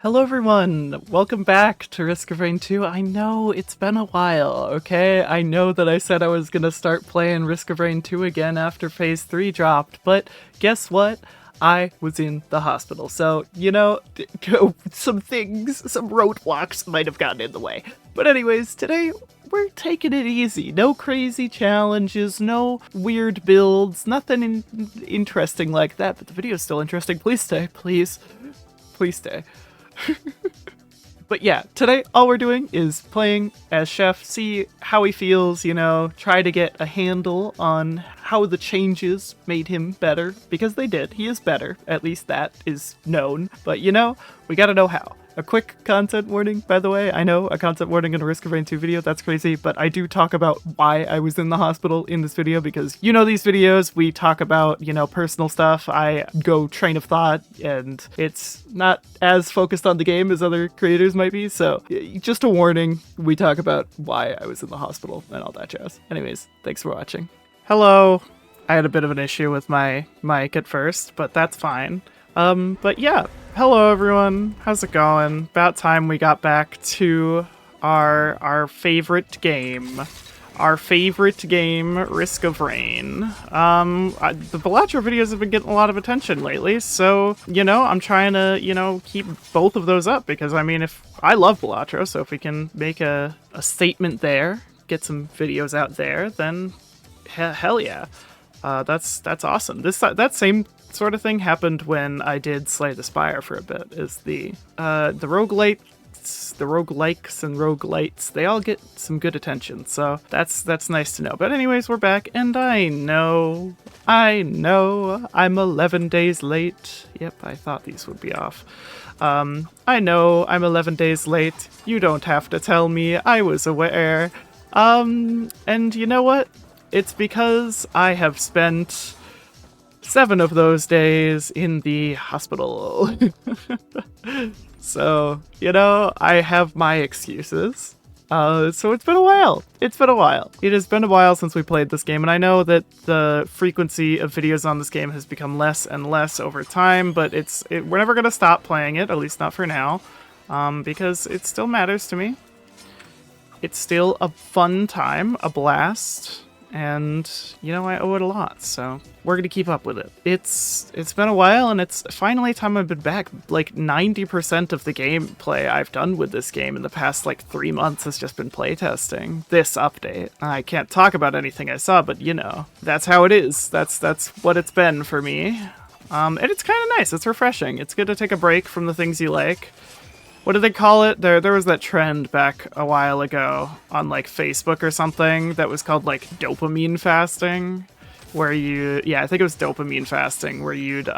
Hello everyone! Welcome back to Risk of Rain 2. I know it's been a while, okay? I know that I said I was gonna start playing Risk of Rain 2 again after Phase 3 dropped, but guess what? I was in the hospital, so, some roadblocks might have gotten in the way. But anyways, today we're taking it easy. No crazy challenges, no weird builds, nothing interesting like that, but the video's still interesting. Please stay, please. Please stay. But yeah, today all we're doing is playing as Chef, see how he feels, try to get a handle on how the changes made him better, because they did. He is better, at least that is known. But we gotta know how. A quick content warning, by the way. I know, a content warning in a Risk of Rain 2 video, that's crazy, but I do talk about why I was in the hospital in this video, because these videos, we talk about, personal stuff. I go train of thought, and it's not as focused on the game as other creators might be, so just a warning, we talk about why I was in the hospital and all that jazz. Anyways, thanks for watching. Hello! I had a bit of an issue with my mic at first, but that's fine. But yeah, hello everyone, how's it going? About time we got back to our favorite game. Our favorite game, Risk of Rain. The Balatro videos have been getting a lot of attention lately, so, I'm trying to, keep both of those up, because, if I love Balatro, so if we can make a statement there, get some videos out there, then hell yeah. That's awesome. That same sort of thing happened when I did Slay the Spire for a bit. Is the roguelikes and roguelites, they all get some good attention, so that's nice to know. But anyways, we're back, and I know I'm 11 days late. Yep, I thought these would be off. I know I'm 11 days late. You don't have to tell me, I was aware. And you know what? It's because I have spent 7 of those days in the hospital. So, I have my excuses. So it's been a while. It has been a while since we played this game, and I know that the frequency of videos on this game has become less and less over time, but we're never going to stop playing it, at least not for now, because it still matters to me. It's still a fun time, a blast. And, I owe it a lot, so we're gonna keep up with it. It's been a while, and it's finally time I've been back. Like, 90% of the gameplay I've done with this game in the past, 3 months has just been playtesting this update. I can't talk about anything I saw, but, that's how it is. That's what it's been for me. And it's kind of nice. It's refreshing. It's good to take a break from the things you like. What do they call it? There was that trend back a while ago on Facebook or something that was called dopamine fasting, where I think it was dopamine fasting, where you'd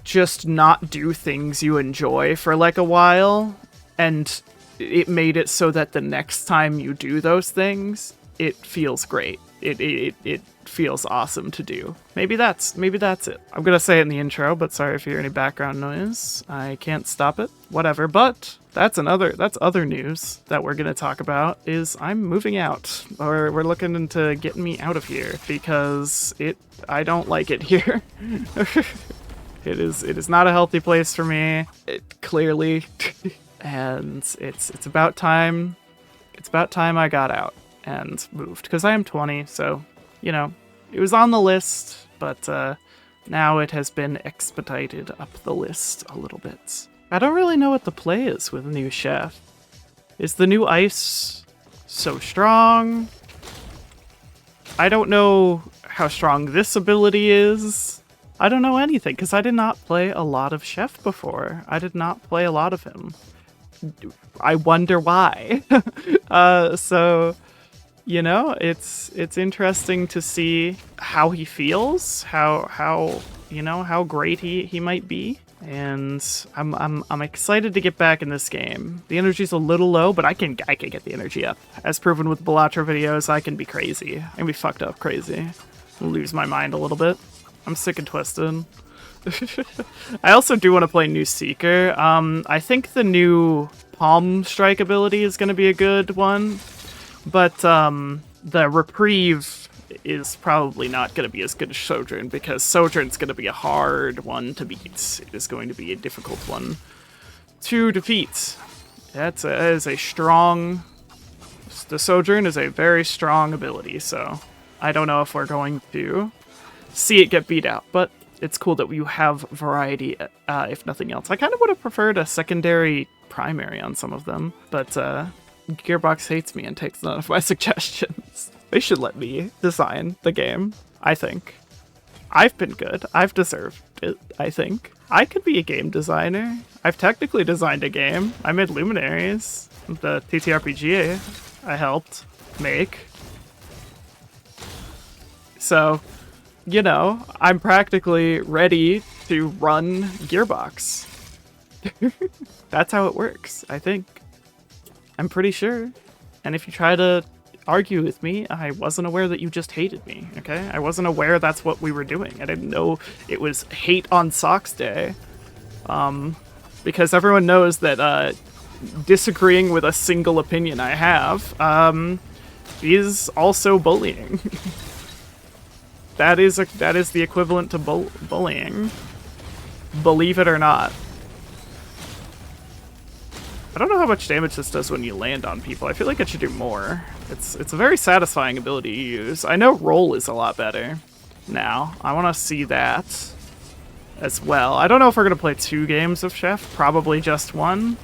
just not do things you enjoy for a while, and it made it so that the next time you do those things, it feels great. It feels awesome to do. Maybe that's it. I'm gonna say it in the intro, but sorry if you hear any background noise. I can't stop it. Whatever. But that's other news that we're gonna talk about is I'm moving out. Or we're looking into getting me out of here because I don't like it here. It is not a healthy place for me. Clearly. And it's about time. It's about time I got out and moved, because I am 20, so, it was on the list, but now it has been expedited up the list a little bit. I don't really know what the play is with the new chef. Is the new ice so strong? I don't know how strong this ability is. I don't know anything, because I did not play a lot of Chef before. I did not play a lot of him. I wonder why. So... it's interesting to see how he feels, how great he might be, and I'm excited to get back in this game. The energy's a little low, but I can get the energy up. As proven with Balatro videos, I can be crazy. I can be fucked up crazy. Lose my mind a little bit. I'm sick and twisted. I also do want to play New Seeker. I think the new Palm Strike ability is going to be a good one. But the Reprieve is probably not going to be as good as Sojourn, because Sojourn's going to be a hard one to beat. It is going to be a difficult one. 2 defeats. That is a strong... The Sojourn is a very strong ability, so I don't know if we're going to see it get beat out, but it's cool that you have variety, if nothing else. I kind of would have preferred a secondary primary on some of them, but Gearbox hates me and takes none of my suggestions. They should let me design the game, I think. I've been good. I've deserved it, I think. I could be a game designer. I've technically designed a game. I made Luminaries, the TTRPG I helped make. So, you know, I'm practically ready to run Gearbox. That's how it works, I think. I'm pretty sure. And if you try to argue with me, I wasn't aware that you just hated me, okay? I wasn't aware that's what we were doing. I didn't know it was hate on Socks Day. Because everyone knows that disagreeing with a single opinion I have is also bullying. That is the equivalent to bullying. Believe it or not. I don't know how much damage this does when you land on people. I feel like it should do more. It's a very satisfying ability to use. I know roll is a lot better now. I want to see that as well. I don't know if we're going to play 2 games of Chef. Probably just 1.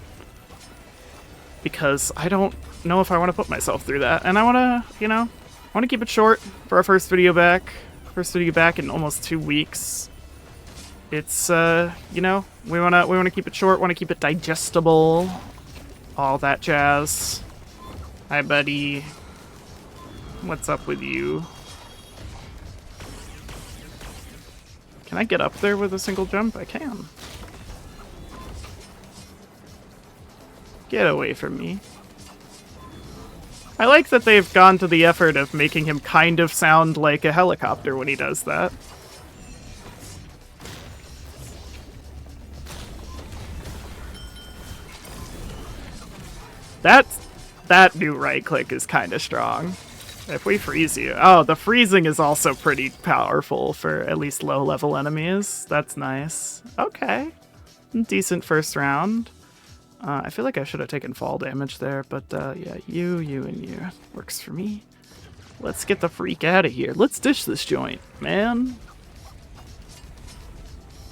Because I don't know if I want to put myself through that. And I want to, you know, I want to keep it short for our first video back. First video back in almost 2 weeks. It's, you know, we want to keep it short, want to keep it digestible. All that jazz. Hi, buddy. What's up with you? Can I get up there with a single jump? I can. Get away from me. I like that they've gone to the effort of making him kind of sound like a helicopter when he does that. That new right click is kind of strong. If we freeze you... Oh, the freezing is also pretty powerful for at least low-level enemies. That's nice. Okay. Decent first round. I feel like I should have taken fall damage there, but yeah, you, and you. Works for me. Let's get the freak out of here. Let's dish this joint, man.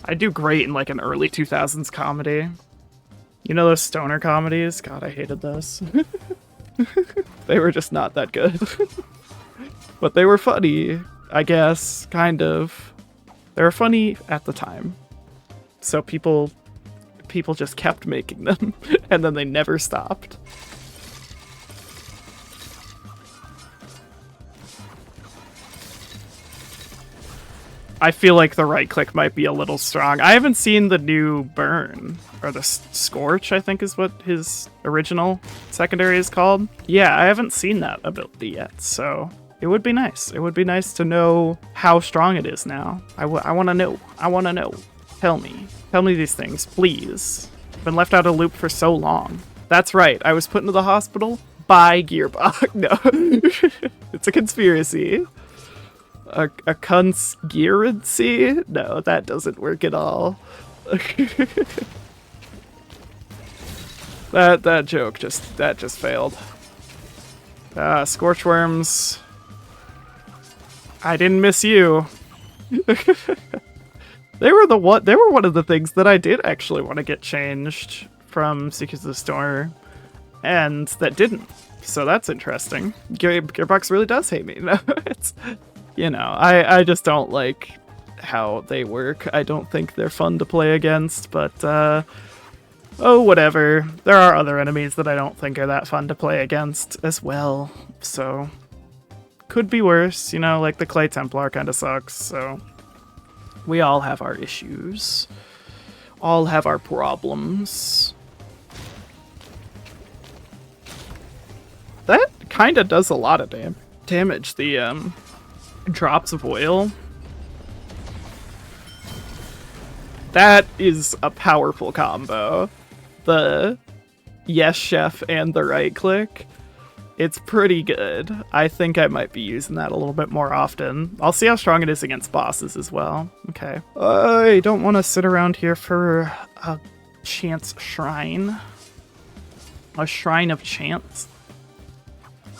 I do great in like an early 2000s comedy. You know those stoner comedies? God, I hated those. They were just not that good. But they were funny, I guess, kind of. They were funny at the time. So people just kept making them, and then they never stopped. I feel like the right click might be a little strong. I haven't seen the new Burn, or the Scorch, I think is what his original secondary is called. Yeah, I haven't seen that ability yet, so it would be nice. It would be nice to know how strong it is now. I want to know. I want to know. Tell me. Tell me these things, please. I've been left out of the loop for so long. That's right, I was put into the hospital by Gearbox. No. It's a conspiracy. A conspiracy? No, that doesn't work at all. that joke just failed. Scorchworms. I didn't miss you. They were one of the things that I did actually want to get changed from Seekers of the Storm, and that didn't. So that's interesting. Gearbox really does hate me. No, it's, you know, I just don't like how they work. I don't think they're fun to play against, but oh, whatever. There are other enemies that I don't think are that fun to play against as well. So could be worse, you know, like the Clay Templar kind of sucks, so we all have our issues. All have our problems. That kind of does a lot of damage. The drops of oil. That is a powerful combo. The yes chef and the right click. It's pretty good. I think I might be using that a little bit more often. I'll see how strong it is against bosses as well. Okay. I don't want to sit around here for a chance shrine. A shrine of chance.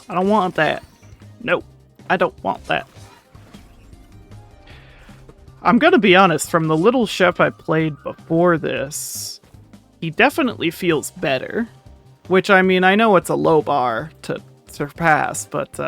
I don't want that. Nope, I don't want that. I'm gonna be honest, from the little chef I played before this, he definitely feels better. Which, I mean, I know it's a low bar to surpass, but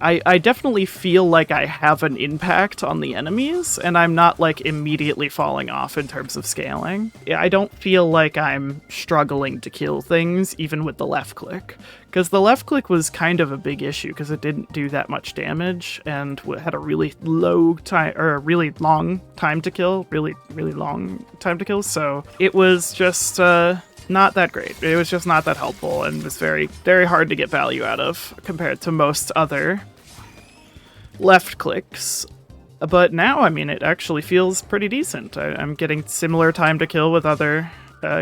I definitely feel like I have an impact on the enemies, and I'm not, like, immediately falling off in terms of scaling. I don't feel like I'm struggling to kill things, even with the left click. Because the left click was kind of a big issue, because it didn't do that much damage, and had a really low time, or a really long time to kill, really long time to kill, so it was just, not that great. It was just not that helpful, and was very, very hard to get value out of compared to most other left clicks. But now, I mean, it actually feels pretty decent. I'm getting similar time to kill with other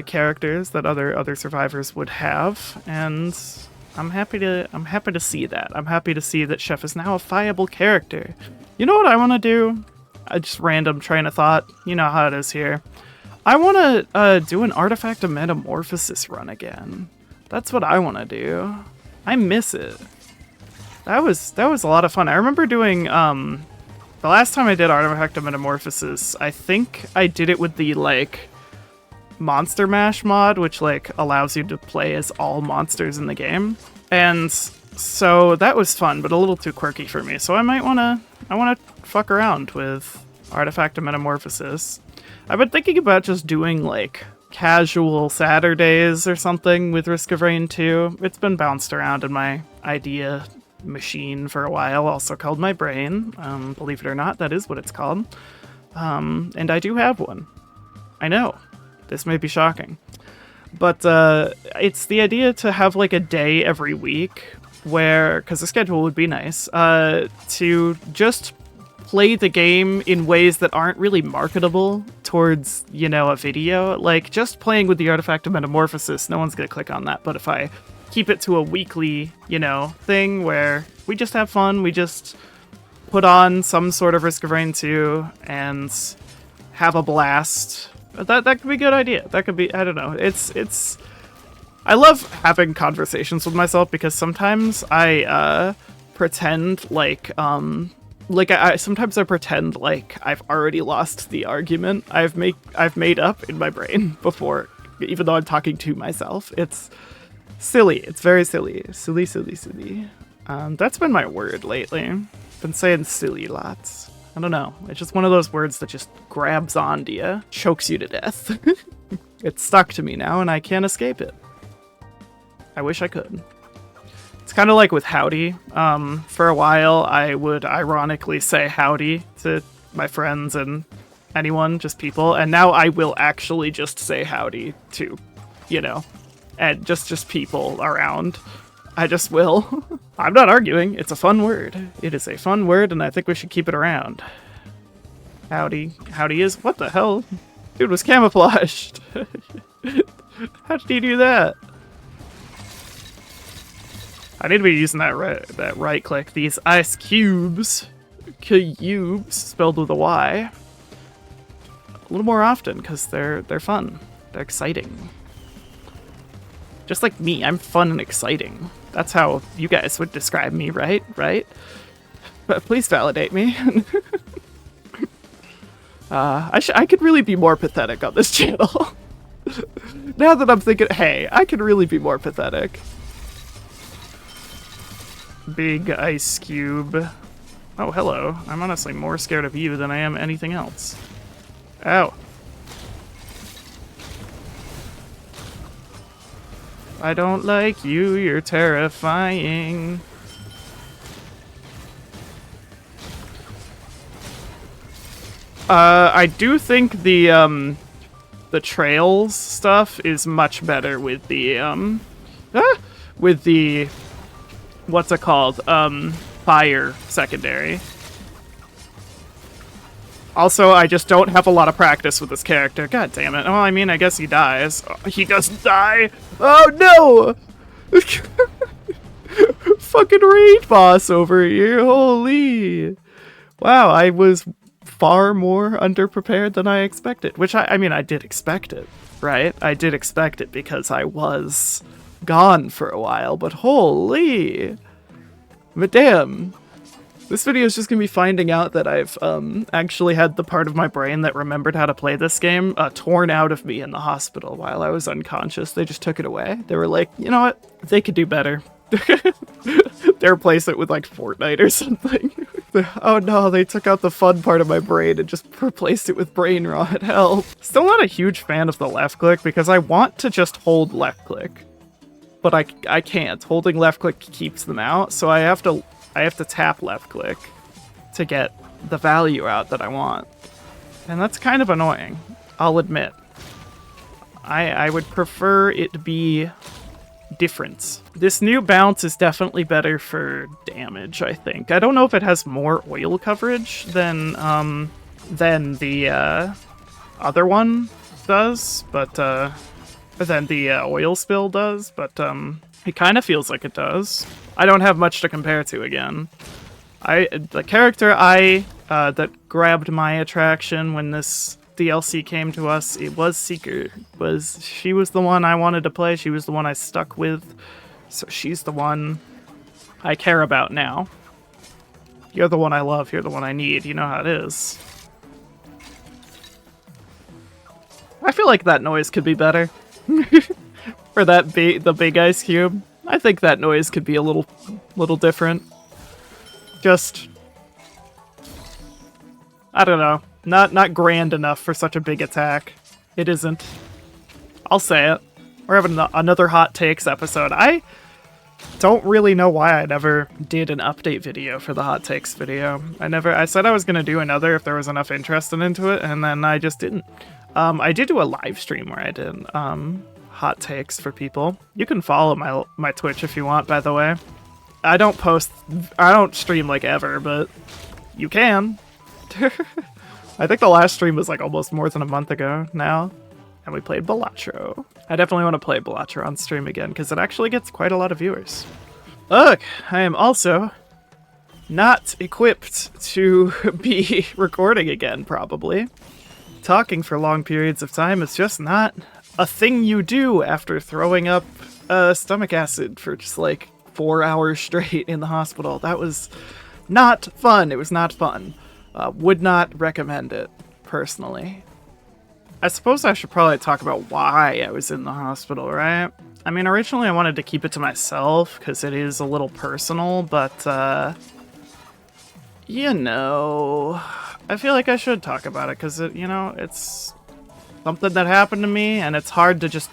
characters that other survivors would have, and I'm happy to see that. I'm happy to see that Chef is now a viable character. You know what I want to do? Just random train of thought. You know how it is here. I want to do an Artifact of Metamorphosis run again. That's what I want to do. I miss it. That was a lot of fun. I remember doing, the last time I did Artifact of Metamorphosis, I think I did it with the, like, Monster Mash mod, which, like, allows you to play as all monsters in the game. And so that was fun, but a little too quirky for me. So I want to fuck around with Artifact of Metamorphosis. I've been thinking about just doing, like, casual Saturdays or something with Risk of Rain 2. It's been bounced around in my idea machine for a while, also called my brain. Believe it or not, that is what it's called. And I do have one. I know. This may be shocking. But it's the idea to have, like, a day every week where, because the schedule would be nice, to just play the game in ways that aren't really marketable towards, you know, a video. Like, just playing with the Artifact of Metamorphosis, no one's gonna click on that. But if I keep it to a weekly, you know, thing where we just have fun, we just put on some sort of Risk of Rain 2 and have a blast, that could be a good idea. That could be, I don't know, it's I love having conversations with myself, because sometimes I pretend like sometimes I pretend like I've already lost the argument I've made up in my brain before, even though I'm talking to myself. It's silly. It's very silly. Silly. That's been my word lately. Been saying silly lots. I don't know. It's just one of those words that just grabs onto you, chokes you to death. It's stuck to me now, and I can't escape it. I wish I could. It's kind of like with howdy. For a while, I would ironically say howdy to my friends and anyone, just people, and now I will actually just say howdy to, you know, and just people around. I just will. I'm not arguing. It's a fun word. It is a fun word, and I think we should keep it around. Howdy. Howdy is... What the hell? Dude was camouflaged. How did he do that? I need to be using that right click. These ice cubes, spelled with a Y, a little more often, because they're fun. They're exciting. Just like me, I'm fun and exciting. That's how you guys would describe me, right? Right? But please validate me. I could really be more pathetic on this channel. Now that I'm thinking, hey, I could really be more pathetic. Big ice cube. Oh, hello. I'm honestly more scared of you than I am anything else. Ow. I don't like you, you're terrifying. I do think the trails stuff is much better with the, what's it called? Fire secondary. Also, I just don't have a lot of practice with this character. God damn it. Well, I mean, I guess he dies. Oh, he doesn't die! Oh, no! Fucking raid boss over here. Holy. Wow, I was far more underprepared than I expected. Which, I mean, I did expect it. right? I did expect it because I was gone for a while, but holy... But damn. This video is just gonna be finding out that I've actually had the part of my brain that remembered how to play this game torn out of me in the hospital while I was unconscious. They just took it away. They were like, you know what? They could do better. They replaced it with like Fortnite or something. Oh no, they took out the fun part of my brain and just replaced it with brain rot. Hell. Still not a huge fan of the left click because I want to just hold left click. But I can't. Holding left click keeps them out, so I have to tap left click to get the value out that I want. And that's kind of annoying, I'll admit. I would prefer it to be different. This new bounce is definitely better for damage, I think. I don't know if it has more oil coverage than the other one does, but than the oil spill does, but it kind of feels like it does. I don't have much to compare to again. The character that grabbed my attraction when this DLC came to us, it was Seeker. She was the one I wanted to play, she was the one I stuck with, so she's the one I care about now. You're the one I love, you're the one I need, you know how it is. I feel like that noise could be better. For the big ice cube. I think that noise could be a little different. Just, I don't know. Not grand enough for such a big attack. It isn't. I'll say it. We're having another hot takes episode. I don't really know why I never did an update video for the hot takes video. I said I was gonna do another if there was enough interest into it, and then I just didn't. I did do a live stream where I did hot takes for people. You can follow my Twitch if you want, by the way. I don't stream like ever, but you can. I think the last stream was like almost more than a month ago now, and we played Balatro. I definitely want to play Balatro on stream again because it actually gets quite a lot of viewers. Ugh, I am also not equipped to be recording again, probably. Talking for long periods of time is just not a thing you do after throwing up stomach acid for just like 4 hours straight in the hospital. That was not fun. It was not fun. Would not recommend it, personally. I suppose I should probably talk about why I was in the hospital, right? I mean, originally I wanted to keep it to myself because it is a little personal, but, you know, I feel like I should talk about it because, it's something that happened to me, and it's hard to just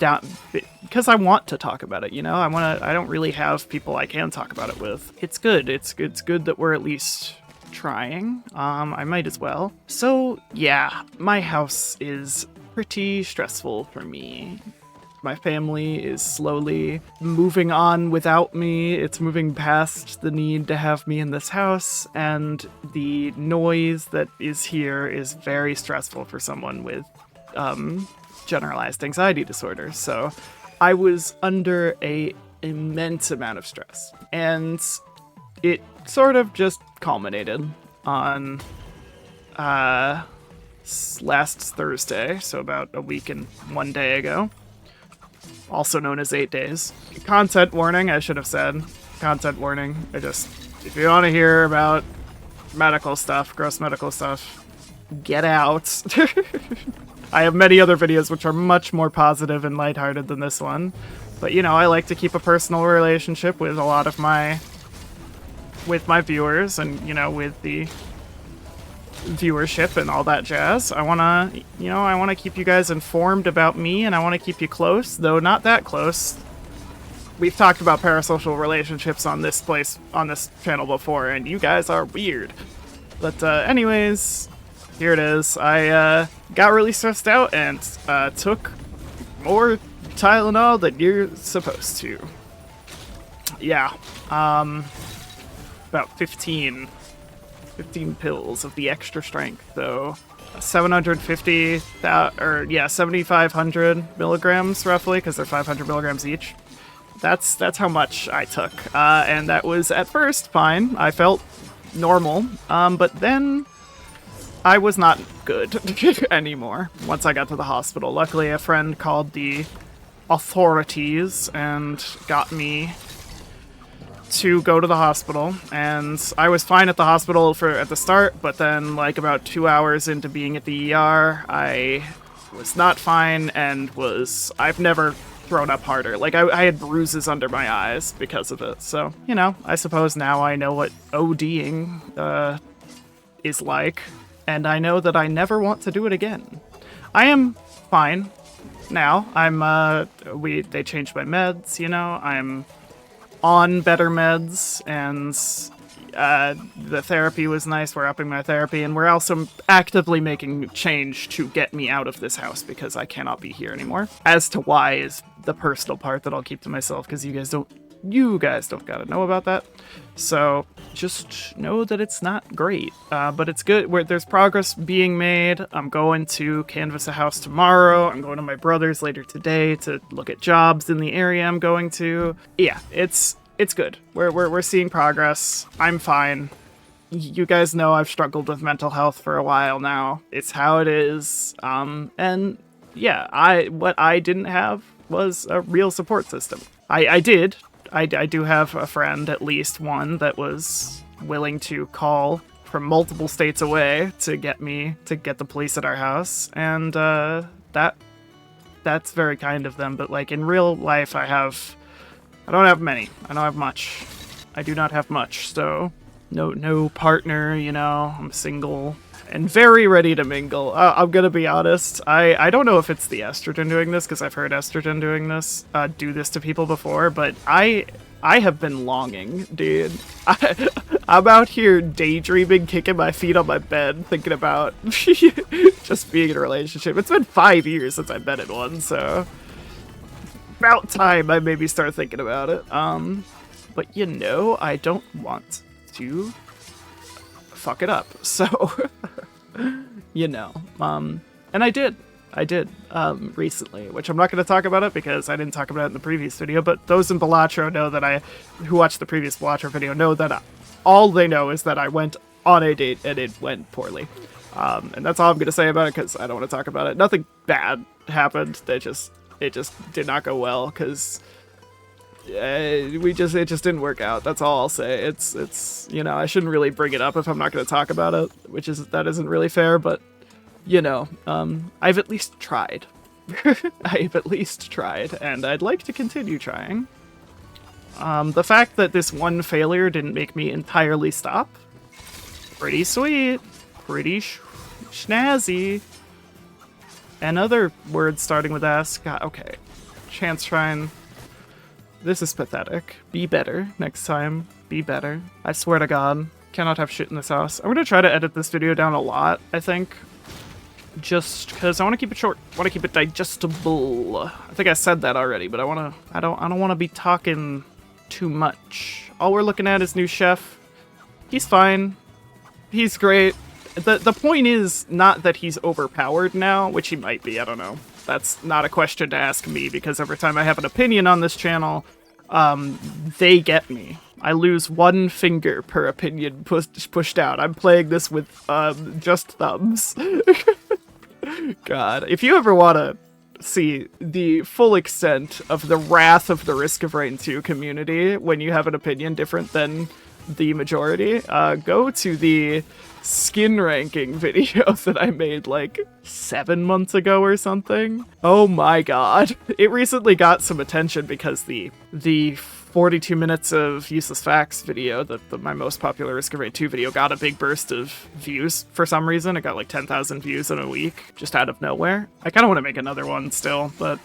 because I want to talk about it, I don't really have people I can talk about it with. It's good. It's good that we're at least trying. I might as well. So, yeah, my house is pretty stressful for me. My family is slowly moving on without me. It's moving past the need to have me in this house, and the noise that is here is very stressful for someone with generalized anxiety disorder. So I was under an immense amount of stress, and it sort of just culminated on last Thursday, so about a week and 1 day ago, also known as 8 days. Content warning, I should have said. Content warning. If you want to hear about medical stuff, gross medical stuff, get out. I have many other videos which are much more positive and lighthearted than this one, but I like to keep a personal relationship with a lot of my viewers and, with the viewership and all that jazz. I want to keep you guys informed about me, and I want to keep you close, though not that close. We've talked about parasocial relationships on this channel before, and you guys are weird. But anyways, here it is. I got really stressed out and took more Tylenol than you're supposed to. Yeah, about 15 pills of the extra strength, though. 7,500 milligrams roughly, because they're 500 milligrams each. That's how much I took, and that was at first fine. I felt normal, but then I was not good anymore once I got to the hospital. Luckily, a friend called the authorities and got me to go to the hospital, and I was fine at the hospital at the start, but then like about 2 hours into being at the ER, I was not fine and I've never thrown up harder. Like I had bruises under my eyes because of it. So, you know, I suppose now I know what ODing is like, and I know that I never want to do it again. I am fine now. They changed my meds, you know, I'm on better meds, and the therapy was nice. We're upping my therapy, and we're also actively making change to get me out of this house because I cannot be here anymore. As to why is the personal part that I'll keep to myself, because you guys don't gotta know about that. So just know that it's not great, but it's good. There's progress being made. I'm going to canvass a house tomorrow. I'm going to my brother's later today to look at jobs in the area I'm going to. Yeah, it's good. We're seeing progress. I'm fine. You guys know I've struggled with mental health for a while now. It's how it is. And yeah, what I didn't have was a real support system. I do have a friend, at least one, that was willing to call from multiple states away to get the police at our house, and that's very kind of them. But like in real life, I don't have many. I don't have much. I do not have much. So no partner. You know, I'm single and very ready to mingle. I'm gonna be honest. I don't know if it's the estrogen doing this, because I've heard estrogen do this to people before, but I have been longing, dude. I'm out here daydreaming, kicking my feet on my bed, thinking about just being in a relationship. It's been 5 years since I've been in one, so about time I maybe start thinking about it. But you know, I don't want to fuck it up, so you know, and I did recently, which I'm not going to talk about it because I didn't talk about it in the previous video, but those in Balatro who watched the previous Balatro video know that all they know is that I went on a date and it went poorly, and that's all I'm going to say about it because I don't want to talk about it. Nothing bad happened. It just did not go well because it just didn't work out. That's all I'll say. It's you know, I shouldn't really bring it up if I'm not going to talk about it, that isn't really fair, but you know, I've at least tried. I've at least tried, and I'd like to continue trying. The fact that this one failure didn't make me entirely stop, pretty sweet, pretty snazzy. Another word starting with S. God, okay. Chance Shrine. This is pathetic. Be better next time. Be better. I swear to God. Cannot have shit in this house. I'm gonna try to edit this video down a lot, I think. Just because I want to keep it short. I want to keep it digestible. I think I said that already, but I don't want to be talking too much. All we're looking at is new chef. He's fine. He's great. The point is not that he's overpowered now, which he might be, I don't know. That's not a question to ask me, because every time I have an opinion on this channel, they get me. I lose one finger per opinion pushed out. I'm playing this with just thumbs. God, if you ever want to see the full extent of the wrath of the Risk of Rain 2 community when you have an opinion different than the majority, go to the skin ranking video that I made like 7 months ago or something. Oh my god. It recently got some attention because the 42 minutes of useless facts video, my most popular Risk of Rain 2 video, got a big burst of views for some reason. It got like 10,000 views in a week, just out of nowhere. I kind of want to make another one still, but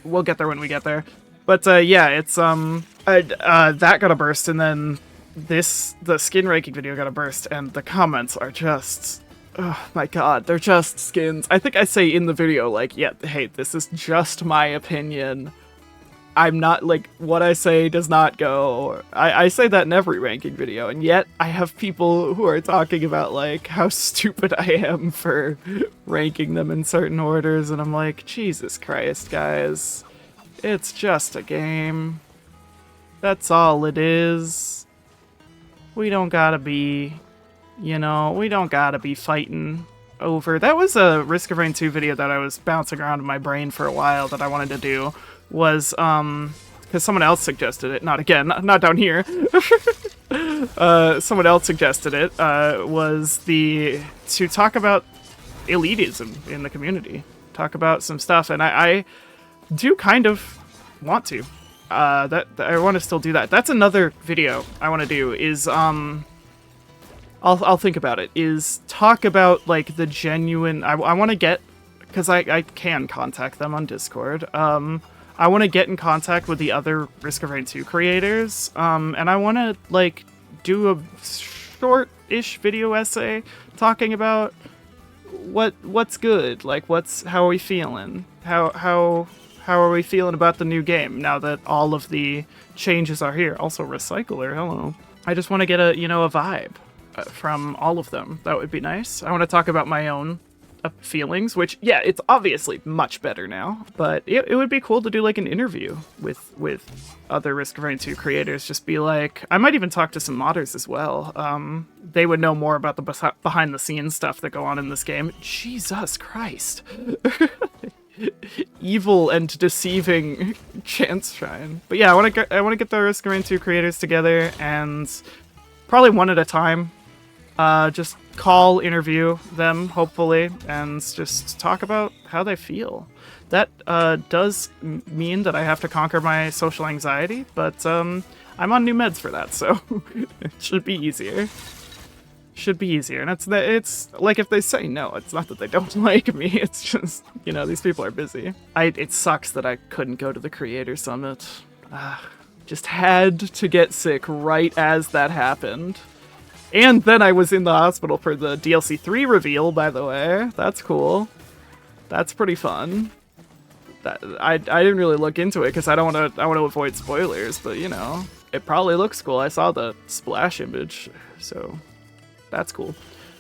we'll get there when we get there. But yeah, it's that got a burst, and then the skin ranking video got a burst, and the comments are just, oh my god, they're just skins. I think I say in the video, like, yeah, hey, this is just my opinion. I'm not, like, what I say does not go. I say that in every ranking video, and yet I have people who are talking about, like, how stupid I am for ranking them in certain orders, and I'm like, Jesus Christ, guys. It's just a game. That's all it is. We don't gotta be You know, we don't gotta be fighting over. That was a Risk of Rain 2 video that I was bouncing around in my brain for a while that I wanted to do. Was, because someone else suggested it. Not again, not down here. Someone else suggested it, was to talk about elitism in the community. Talk about some stuff, and I do kind of want to. I want to still do that. That's another video I want to do, is, I'll think about it, is talk about, like, the genuine... I want to get... Because I can contact them on Discord. I want to get in contact with the other Risk of Rain 2 creators, and I want to, like, do a short-ish video essay talking about what's good, like, how are we feeling? How are we feeling about the new game now that all of the changes are here? Also, Recycler, hello. I just want to get a vibe from all of them. That would be nice. I want to talk about my own feelings, which, yeah, it's obviously much better now, but it would be cool to do, like, an interview with other Risk of Rain 2 creators. Just be like, I might even talk to some modders as well. They would know more about the behind-the-scenes stuff that go on in this game. Jesus Christ. Evil and deceiving Chance Shrine. But yeah, I want to get the Risk of Rain 2 creators together, and probably one at a time. Just call, interview them, hopefully, and just talk about how they feel. That does mean that I have to conquer my social anxiety, but I'm on new meds for that, so it should be easier. Should be easier, and it's like, if they say no, it's not that they don't like me, it's just, these people are busy. It sucks that I couldn't go to the Creator Summit. Just had to get sick right as that happened. And then I was in the hospital for the DLC 3 reveal, by the way. That's cool. That's pretty fun. I didn't really look into it because I want to avoid spoilers, but it probably looks cool. I saw the splash image, so that's cool.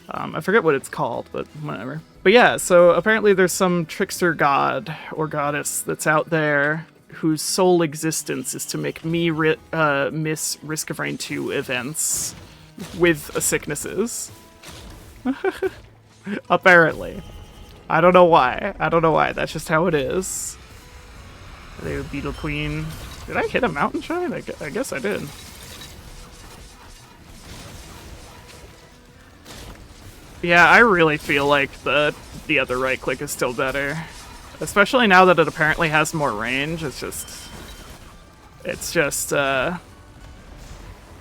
I forget what it's called, but whatever. But yeah, so apparently there's some trickster god or goddess that's out there whose sole existence is to make me miss Risk of Rain 2 events with sicknesses. Apparently. I don't know why. That's just how it is. They were Beetle Queen. Did I hit a mountain shrine? I guess I did. Yeah, I really feel like the other right click is still better. Especially now that it apparently has more range. It's just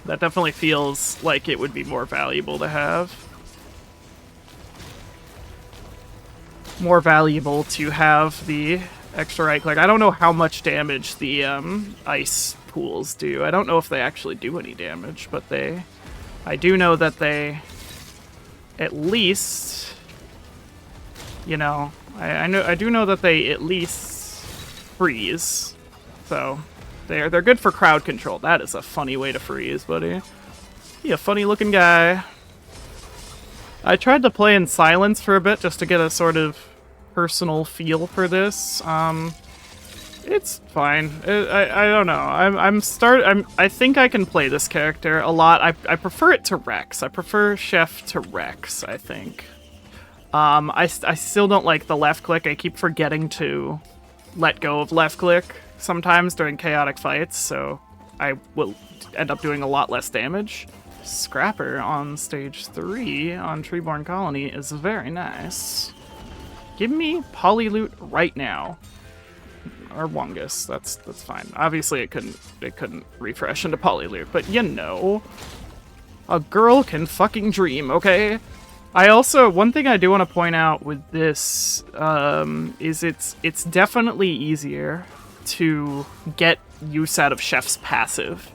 that definitely feels like it would be more valuable to have. More valuable to have the extra right click. I don't know how much damage the ice pools do. I don't know if they actually do any damage, but I do know that they at least, I do know that they at least freeze. So they're good for crowd control. That is a funny way to freeze, buddy. You a funny looking guy. I tried to play in silence for a bit just to get a sort of personal feel for this. It's fine. I don't know. I think I can play this character a lot. I prefer it to Rex. I prefer Chef to Rex, I think. I still don't like the left click. I keep forgetting to let go of left click sometimes during chaotic fights, so I will end up doing a lot less damage. Scrapper on stage 3 on Treeborn Colony is very nice. Give me Polyloot right now. Or Wongus, that's fine. Obviously it couldn't refresh into Polyloot, but a girl can fucking dream, okay? I also, one thing I do want to point out with this is it's definitely easier to get use out of Chef's passive.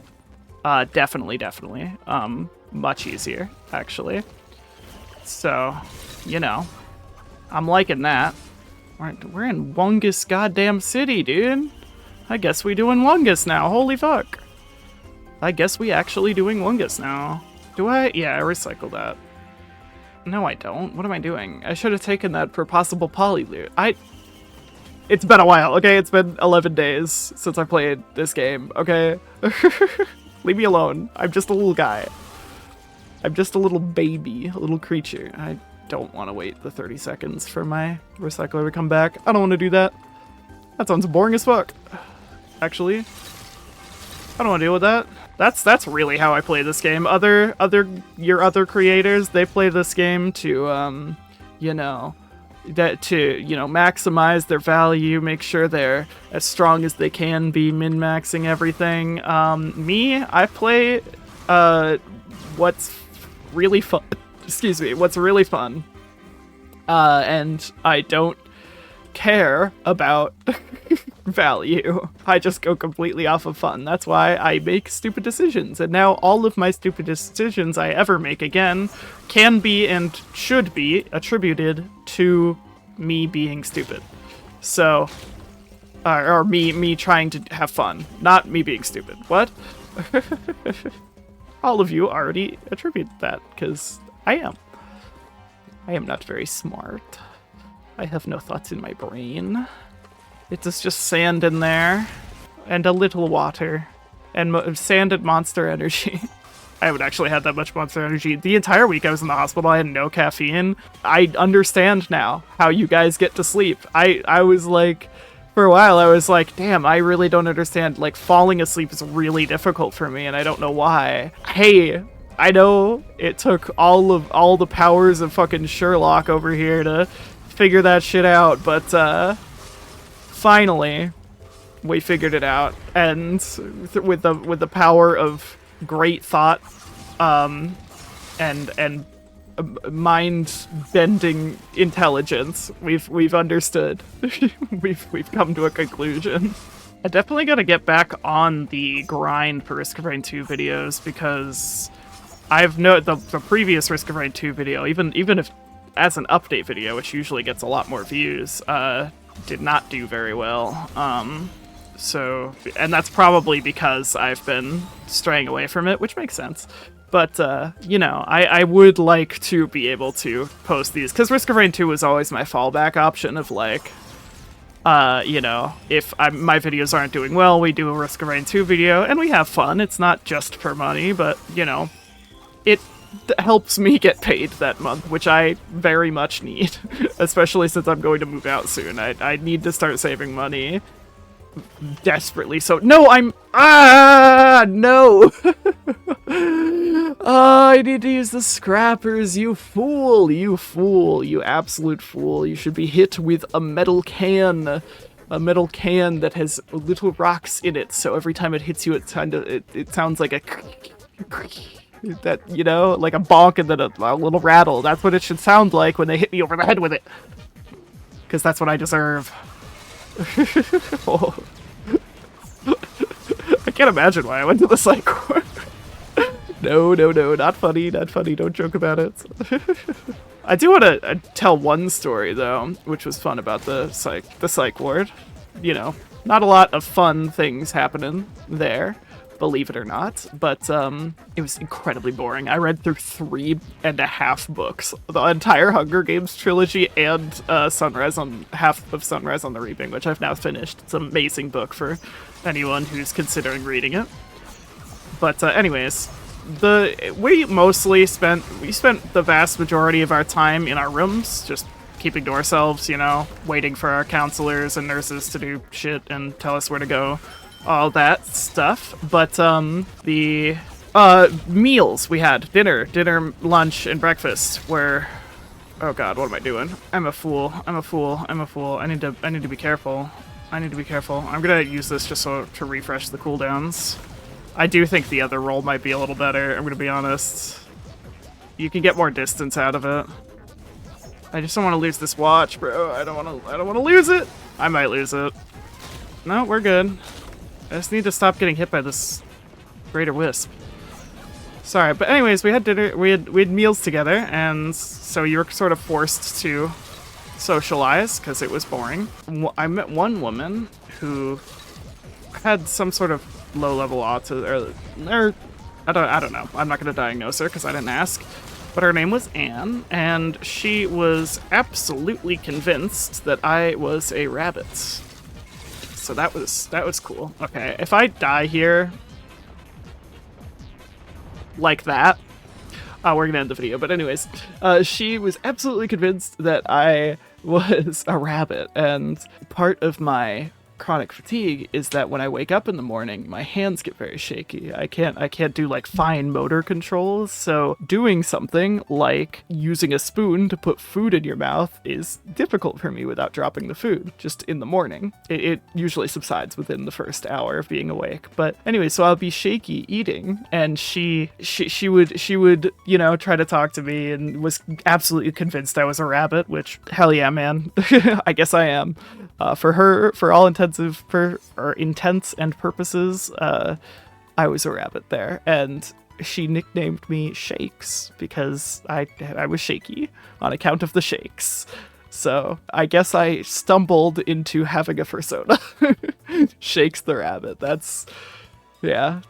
Definitely. Much easier, actually. So, I'm liking that. We're in Wongus goddamn city, dude. I guess we doing Wongus now. Holy fuck. I guess we actually doing Wongus now. Do I? Yeah, I recycled that. No, I don't. What am I doing? I should have taken that for possible Polyloot. It's been a while, okay? It's been 11 days since I played this game, okay? Leave me alone. I'm just a little guy. I'm just a little baby, a little creature. I don't want to wait the 30 seconds for my recycler to come back. I don't want to do that. That sounds boring as fuck. Actually, I don't want to deal with that. That's really how I play this game. Your other creators, they play this game to you know, maximize their value, make sure they're as strong as they can be, min-maxing everything. Me, I play what's really fun. Excuse me, what's really fun. And I don't care about value. I just go completely off of fun. That's why I make stupid decisions. And now all of my stupid decisions I ever make again can be and should be attributed to me being stupid. So, or me trying to have fun, not me being stupid. What? All of you already attribute that, because I am. I am not very smart. I have no thoughts in my brain. It is just sand in there, and a little water, and sand and monster energy. I haven't actually had that much monster energy. The entire week I was in the hospital, I had no caffeine. I understand now how you guys get to sleep. I was like, for a while I was like, damn, I really don't understand. Like, falling asleep is really difficult for me, and I don't know why. Hey, I know it took all the powers of fucking Sherlock over here to figure that shit out, but finally we figured it out, and with the power of great thought and mind-bending intelligence, we've understood. we've come to a conclusion. I definitely gotta get back on the grind for Risk of Rain 2 videos, because I've the previous Risk of Rain 2 video, even if as an update video, which usually gets a lot more views, did not do very well. So, and that's probably because I've been straying away from it, which makes sense. But, you know, I would like to be able to post these, because Risk of Rain 2 was always my fallback option of, like, you know, if my videos aren't doing well, we do a Risk of Rain 2 video, and we have fun. It's not just for money, but, you know, it helps me get paid that month, which I very much need, especially since I'm going to move out soon. I need to start saving money desperately. So no, no. I need to use the scrappers. You fool, you absolute fool. You should be hit with a metal can that has little rocks in it, so every time it hits you, it sounds like a that, you know, like a bonk and then a little rattle. That's what it should sound like when they hit me over the head with it. Because that's what I deserve. Oh. I can't imagine why I went to the Psych ward. No, not funny, don't joke about it. I do want to tell one story, though, which was fun about the Psych ward. You know, not a lot of fun things happening there, believe it or not, but it was incredibly boring. I read through 3.5 books, the entire Hunger Games trilogy and half of Sunrise on the Reaping, which I've now finished. It's an amazing book for anyone who's considering reading it. But anyways, we spent the vast majority of our time in our rooms, just keeping to ourselves, you know, waiting for our counselors and nurses to do shit and tell us where to go. All that stuff, but the meals we had, dinner, lunch, and breakfast were, oh god, what am I doing? I'm a fool. I need to be careful. I'm gonna use this just to refresh the cooldowns. I do think the other roll might be a little better, I'm gonna be honest. You can get more distance out of it. I just don't want to lose this watch, bro. I don't want to lose it. I might lose it. No, we're good. I just need to stop getting hit by this greater wisp. Sorry, but anyways, we had dinner, we had meals together, and so you were sort of forced to socialize because it was boring. I met one woman who had some sort of low-level autism, or I don't know. I'm not going to diagnose her because I didn't ask. But her name was Anne, and she was absolutely convinced that I was a rabbit. So that was cool. Okay, if I die here like that, we're gonna end the video. But anyways, she was absolutely convinced that I was a rabbit, and part of my chronic fatigue is that when I wake up in the morning, my hands get very shaky. I can't do like fine motor controls, so doing something like using a spoon to put food in your mouth is difficult for me without dropping the food just in the morning. It usually subsides within the first hour of being awake. But anyway, so I'll be shaky eating, and she would, you know, try to talk to me and was absolutely convinced I was a rabbit, which hell yeah, man. I guess I am. For all intents and purposes, I was a rabbit there, and she nicknamed me Shakes because I was shaky on account of the shakes. So I guess I stumbled into having a persona. Shakes the rabbit. That's, yeah.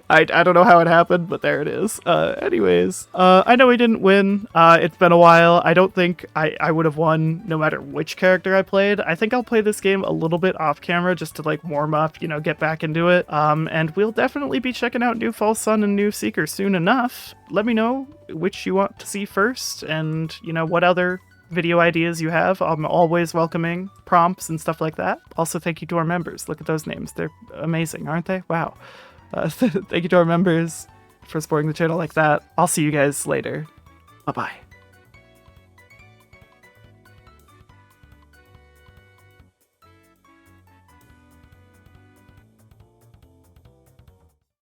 I don't know how it happened, but there it is. Anyways, I know we didn't win. It's been a while. I don't think I would have won no matter which character I played. I think I'll play this game a little bit off camera just to like warm up, you know, get back into it. And we'll definitely be checking out New False Sun and New Seeker soon enough. Let me know which you want to see first, and you know what other video ideas you have. I'm always welcoming prompts and stuff like that. Also, thank you to our members. Look at those names. They're amazing, aren't they? Wow. Thank you to our members for supporting the channel like that. I'll see you guys later. Bye-bye.